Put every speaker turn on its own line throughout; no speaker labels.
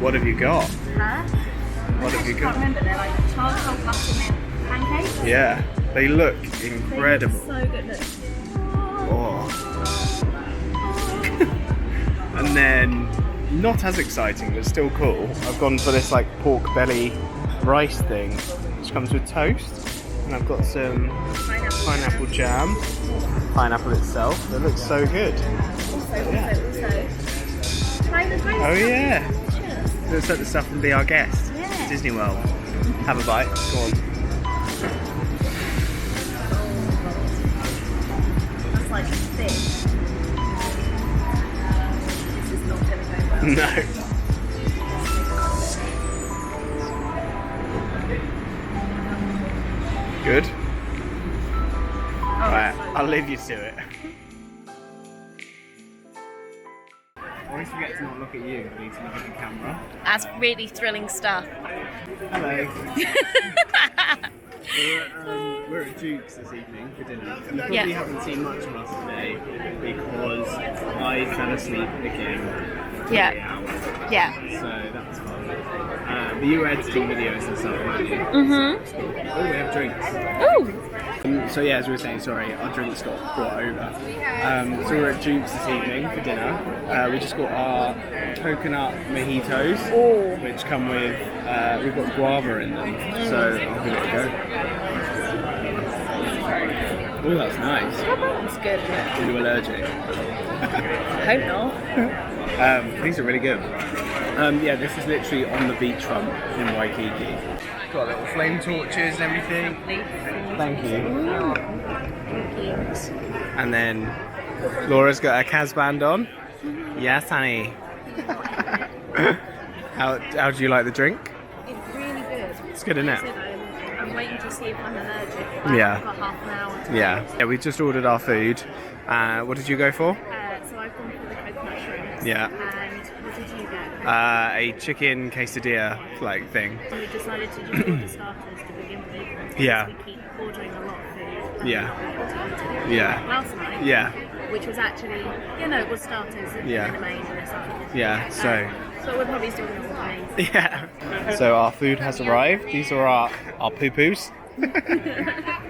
What have you got?
Huh?
What have you
I
got?
can't remember, they're like charcoal buttermilk pancakes.
Yeah, they look
They look
incredible.
so good. Look.
Oh. And then, not as exciting, but still cool. I've gone for this like pork belly rice thing, which comes with toast. And I've got some pineapple jam, pineapple itself. It looks so good.
Also. Try the toast.
Oh yeah.
Cheers.
Let's set this up and be our guest.
Yeah.
Disney World. Have a bite. Go on.
That's like thick. This is not going to go well.
No. Good. Right, I'll leave you to it. Always forget to not look at you, I need to look at the camera.
That's really thrilling stuff.
Hello. We're at Duke's this evening for dinner. And you probably haven't seen much of us today because I fell asleep again.
Yeah. Yeah.
So that was fun. But you were editing videos and stuff, weren't you?
Mm-hmm.
Oh, we have drinks.
Ooh.
So yeah, as we were saying, sorry, our drinks got brought over. So we're at Duke's this evening for dinner. We just got our coconut mojitos, which come with, we've got guava in them. So I'll give it a go. Oh, that's nice.
That's good.
Are you allergic?
Hope not.
These are really good. Yeah, this is literally on the beachfront in Waikiki. Got little flame torches and everything. Thank you. And then Laura's got her Kaz band on. Yes, honey. How do you like the drink?
It's really good.
It's good, isn't it?
I'm waiting to see if I'm allergic.
Yeah.
I've got half an hour to
Yeah, we just ordered our food. What did you go for?
So I've gone for the coconut shrimps.
Yeah.
And what did you get?
A chicken quesadilla like thing.
So we decided to just order starters to begin with.
Yeah.
We keep ordering a lot of food.
Yeah. Yeah.
Last night.
Yeah.
Which was actually, it was starters and
Yeah.
the main and stuff.
Yeah, so
we're probably still going to order mains.
yeah. So our food has arrived. These are our poo-poos,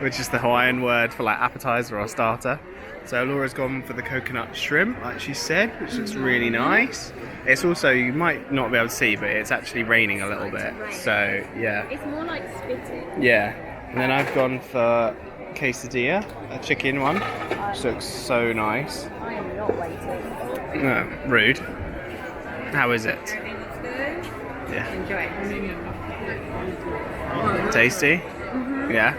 which is the Hawaiian word for like appetizer or starter. So Laura's gone for the coconut shrimp, like she said, which looks really nice. It's also, you might not be able to see, but it's actually raining a little bit. So yeah.
It's more like spitting.
Yeah. And then I've gone for quesadilla, a chicken one, which looks so nice.
I am not waiting.
No, rude. How is it? Yeah.
Enjoy it.
Tasty? Yeah?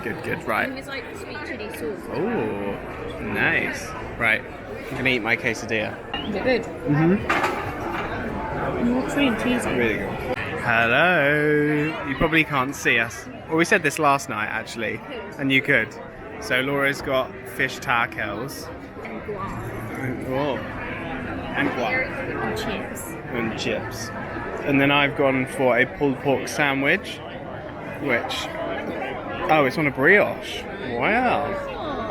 Good, right.
It's like sweet chili sauce.
Oh, nice. Right, I'm gonna eat my quesadilla.
Is it good? It's cream cheesy.
Really good. Hello. You probably can't see us. Well, we said this last night actually, and you could. So Laura's got fish tacos.
And guava.
Oh. And guac.
And chips.
And chips. And then I've gone for a pulled pork sandwich, which, it's on a brioche. Wow.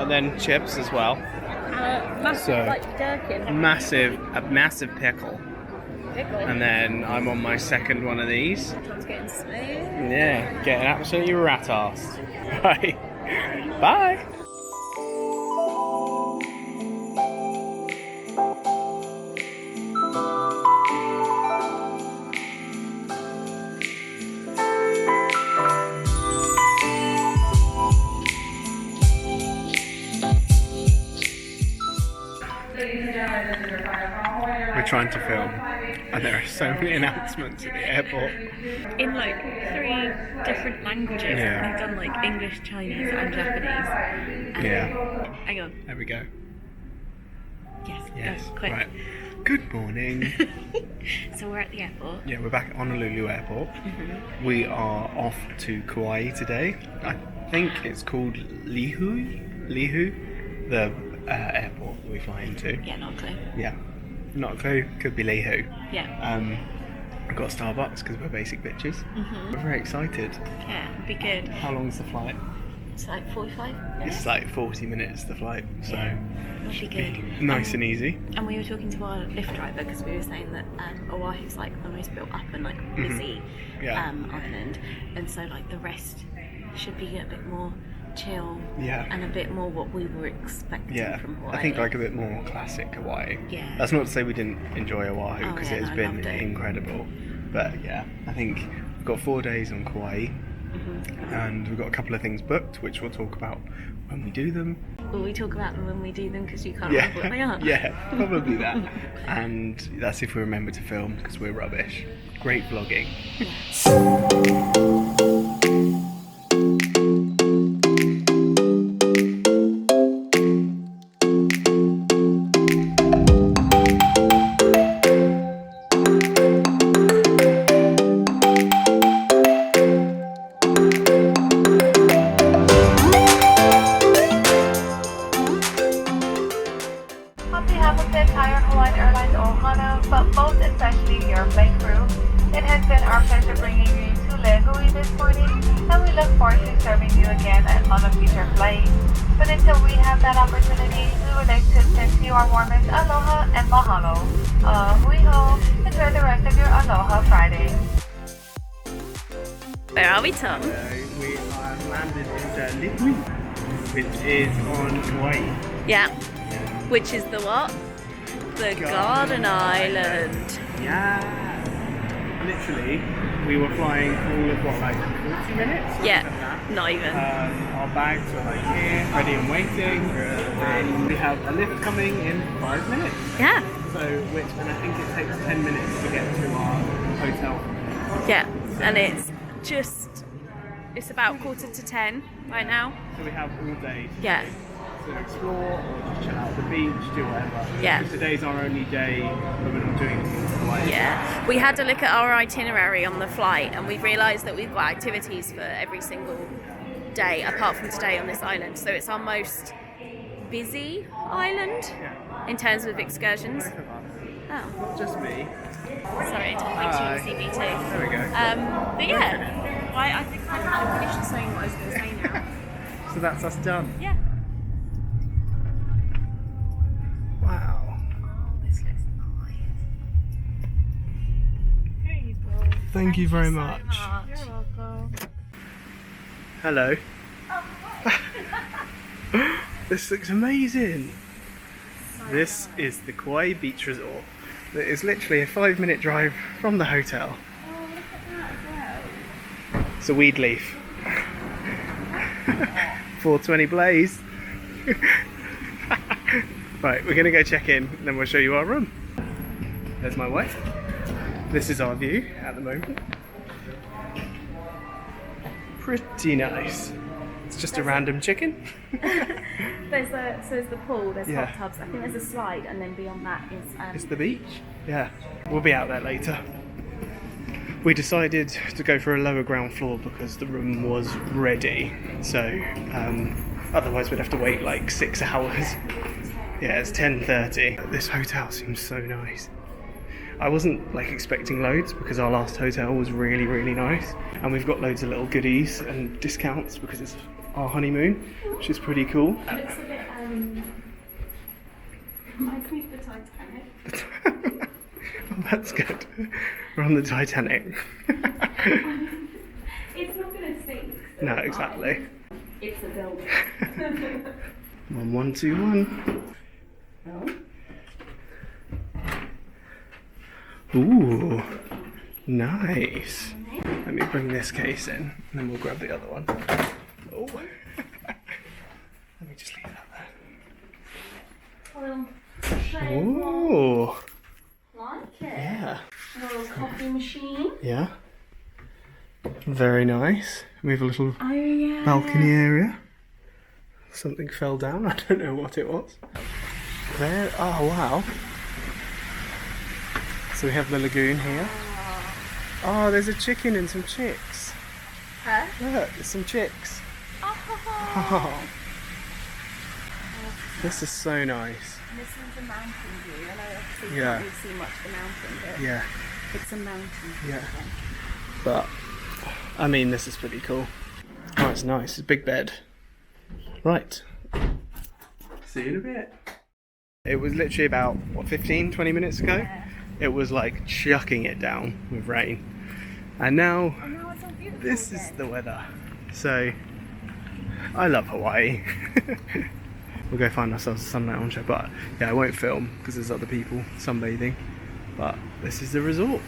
And then chips as well.
Massive, like gherkin.
A massive pickle. And then I'm on my second one of these.
John's getting smooth.
Yeah, getting absolutely rat-assed. Right. Bye. We're trying to film, and there are so many announcements at the airport.
In like 3 different languages.
Yeah.
We've done like English, Chinese, and Japanese.
Yeah.
Hang on.
There we go.
Yes. Go, quick.
Right. Good morning.
So we're at the airport.
Yeah, we're back at Honolulu Airport. We are off to Kauai today. I think it's called Lihu, the airport we fly into.
Yeah, not a clue.
Yeah, not a clue. Could be Lihu.
Yeah.
We've got Starbucks because we're basic bitches. We're very excited.
Yeah, it'd be good.
How long's the flight?
It's like 45 minutes.
It's like 40 minutes the flight, so
That'll be good.
nice and easy.
And we were talking to our Lyft driver because we were saying that Oahu's like the most built up and like busy island, and so like the rest should be a bit more chill and a bit more what we were expecting from Hawaii.
I think like a bit more classic Hawaii.
Yeah.
That's not to say we didn't enjoy Oahu because it has been incredible. But yeah, I think we've got 4 days on Kauai and we've got a couple of things booked which we'll talk about when we do them.
Will we talk about them when we do them because you can't remember what they are?
Yeah, probably that. And that's if we remember to film because we're rubbish. Great vlogging.
On behalf of the entire Hawaiian Airlines Ohana, but most especially your flight crew, it has been our pleasure bringing you to Legui this morning, and we look forward to serving you again on a future flight. But until we have that opportunity, we would like to send you our warmest aloha and mahalo. Hui ho, enjoy the rest of your Aloha Friday.
Where are we, Tom?
We are landed in Legui, which is on Kauai.
Yeah. Which is the what? The Garden Island.
Yeah. Literally, we were flying all of what, like 40 minutes?
Yeah,
Something like that.
not even.
Our bags were like here, ready and waiting. Then we have a lift coming in 5 minutes.
Yeah.
And I think it takes 10 minutes to get to our hotel.
Yeah, and it's about 9:45 right now.
So we have all day
Yeah.
to explore or just chill out at the beach, do whatever.
Yeah.
Because today's our only day when we're not doing anything in Hawaii.
Yeah, we had to look at our itinerary on the flight and we realised that we've got activities for every single day apart from today on this island. So it's our most busy island in terms of excursions. Oh,
Not just me.
sorry, Tom thinks you can see me too.
There we go.
But yeah, I think I finished saying what I was going to say now.
So that's us done.
Yeah.
Wow.
This looks nice. Here you go.
Thank you very much.
You're welcome.
Hello. This looks amazing. This is the Kauai Beach Resort. It is literally a 5-minute drive from the hotel.
Oh, look at that as well.
It's a weed leaf. 420 Blaze. Right, we're gonna go check in and then we'll show you our room. There's my wife. This is our view at the moment. Pretty nice. It's just a random chicken.
There's the pool, there's
Yeah.
hot tubs. I think there's a slide, and then beyond that is
It's the beach. Yeah, we'll be out there later. We decided to go for a lower ground floor because the room was ready. So otherwise we'd have to wait like 6 hours. Yeah, it's 10:30. This hotel seems so nice. I wasn't like expecting loads because our last hotel was really, really nice. And we've got loads of little goodies and discounts because it's our honeymoon, which is pretty cool.
It looks a bit reminds me of the Titanic.
Oh, that's good. We're on the Titanic.
It's not gonna sink.
No, exactly.
It's a building.
1121. Ooh, nice. Let me bring this case in, and then we'll grab the other one. Oh, let me just leave that there. Ooh,
Like it.
yeah,
A little coffee machine.
yeah. Very nice. We have a little
Oh yeah.
balcony area. Something fell down. I don't know what it was. There. Oh wow. So we have the lagoon here. Oh, there's a chicken and some chicks.
Huh?
Look, there's some chicks. Oh. This is so nice.
And this is a mountain view. I know obviously you
Yeah.
can't really see much of the mountain, but
Yeah,
it's a mountain view.
yeah. But I mean, this is pretty cool. Oh, it's nice. It's a big bed. Right. See you in a bit. It was literally about, what, 15-20 minutes ago?
Yeah.
It was like chucking it down with rain. And now,
It's all beautiful
this is
again.
the weather. So, I love Hawaii. We'll go find ourselves a sun lounger, but yeah, I won't film because there's other people sunbathing. But this is the resort.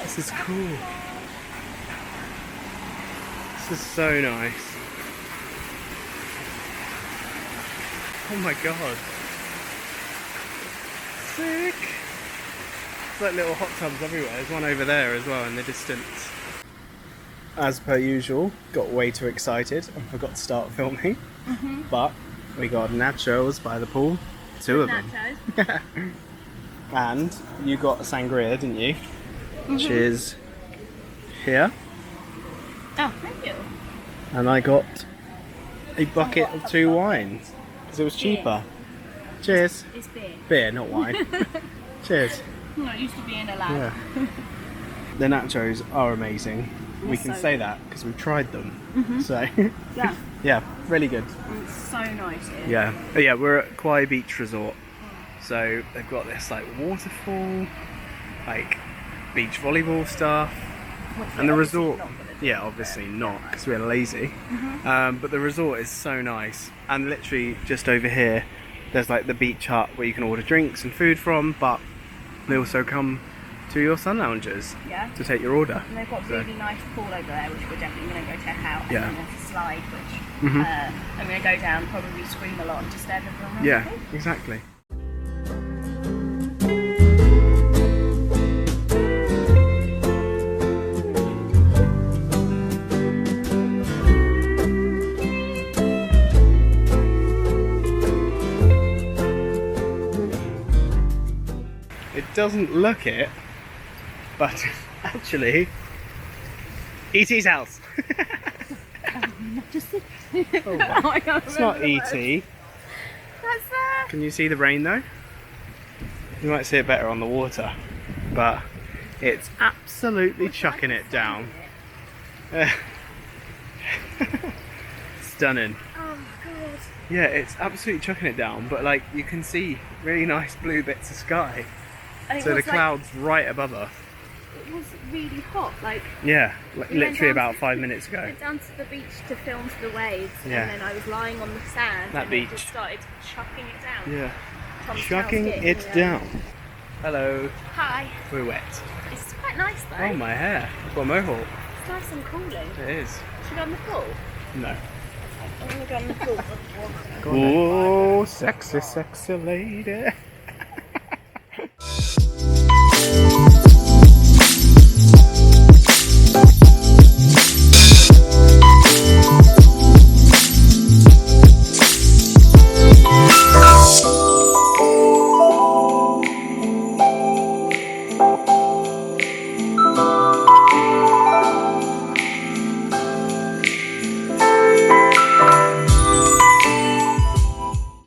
This is cool. This is so nice. Oh my god. Sick. It's like little hot tubs everywhere. There's one over there as well in the distance. As per usual, got way too excited and forgot to start filming. But we got nachos by the pool. 2 of them.
Nachos.
And you got a sangria, didn't you? Which is here.
Oh, thank you.
And I got a bucket of 2 wines because it was cheaper. Cheers.
It's beer.
Beer, not wine. Cheers.
I'm not used to being allowed.
Yeah. The nachos are amazing. We can
so
say
good.
that because we've tried them. So
Yeah.
yeah, really good.
It's so nice here.
Yeah. But yeah, we're at Kauai Beach Resort. So they've got this like waterfall, like beach volleyball stuff. And the resort, yeah, obviously not because we're lazy. But the resort is so nice. And literally just over here, there's like the beach hut where you can order drinks and food from, but they also come to your sun loungers
Yeah.
to take your order.
And they've got a really nice pool over there, which we're definitely going to go check out.
Yeah.
And then there's a slide, which I'm going to go down, probably scream a lot to stare everyone around.
Yeah, exactly. It doesn't look it, but actually, E.T.'s house. Oh, wow. It's not E.T.
That's
Can you see the rain though? You might see it better on the water, but it's absolutely chucking it down. Stunning.
Oh god.
Yeah, it's absolutely chucking it down, but like you can see really nice blue bits of sky.
And it
So the
was, like,
clouds right above us.
it was really hot. Like
Yeah,
we went
literally
down
about 5 minutes
I
ago.
went down to the beach to film for the waves,
Yeah.
and then I was lying on the sand.
That
and
beach.
It just started chucking it down.
Yeah,
Tom's
chucking
house
it
getting,
down. Hello,
Hi.
we're wet.
It's quite nice though.
Oh, my hair. I've got a mohawk.
It's nice and cooling.
It is.
Should we go on the pool?
No.
I'm gonna go on the pool.
Oh, sexy, sexy lady.